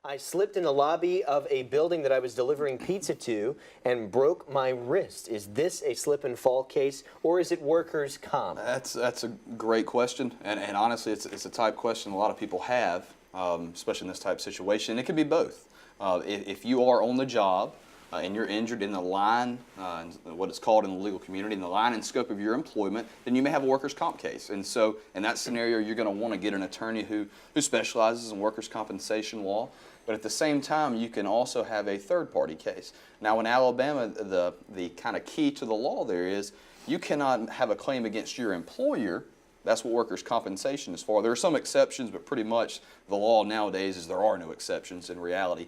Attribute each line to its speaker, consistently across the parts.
Speaker 1: I slipped in the lobby of a building that I was delivering pizza to and broke my wrist. Is this a slip and fall case, or is it workers' comp?
Speaker 2: That's a great question, and honestly, it's a type question a lot of people have, especially in this type of situation. It can be both. If you are on the job and you're injured in the line, what it's called in the legal community, in the line and scope of your employment, then you may have a workers' comp case. And so in that scenario, you're going to want to get an attorney who specializes in workers' compensation law. But at the same time, you can also have a third-party case. Now in Alabama, the kind of key to the law there is you cannot have a claim against your employer. That's what workers' compensation is for. There are some exceptions, but pretty much the law nowadays is there are no exceptions in reality.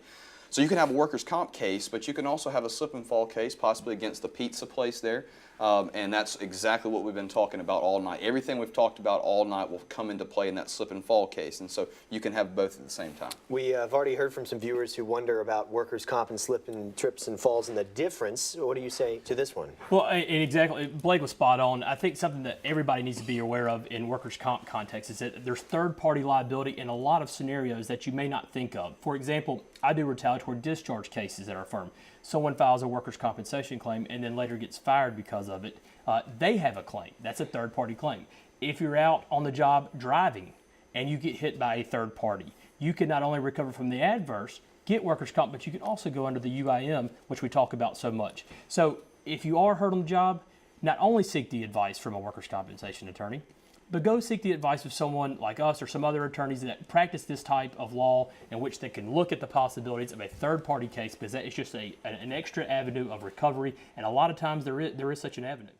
Speaker 2: So you can have a workers' comp case, but you can also have a slip and fall case, possibly against the pizza place there. And that's exactly what we've been talking about all night. Everything we've talked about all night will come into play in that slip and fall case. And so you can have both at the same time.
Speaker 1: We have already heard from some viewers who wonder about workers' comp and slip and trips and falls and the difference. What do you say to this one?
Speaker 3: Well, and exactly, Blake was spot on. I think something that everybody needs to be aware of in workers' comp context is that there's third-party liability in a lot of scenarios that you may not think of. For example, I do retaliatory discharge cases at our firm. Someone files a workers' compensation claim and then later gets fired because of it. They have a claim. That's a third-party claim. If you're out on the job driving and you get hit by a third party, you can not only recover from the adverse, get workers' comp, but you can also go under the UIM, which we talk about so much. So if you are hurt on the job, not only seek the advice from a workers' compensation attorney, but go seek the advice of someone like us or some other attorneys that practice this type of law in which they can look at the possibilities of a third-party case, because that is just an extra avenue of recovery, and a lot of times there is such an avenue.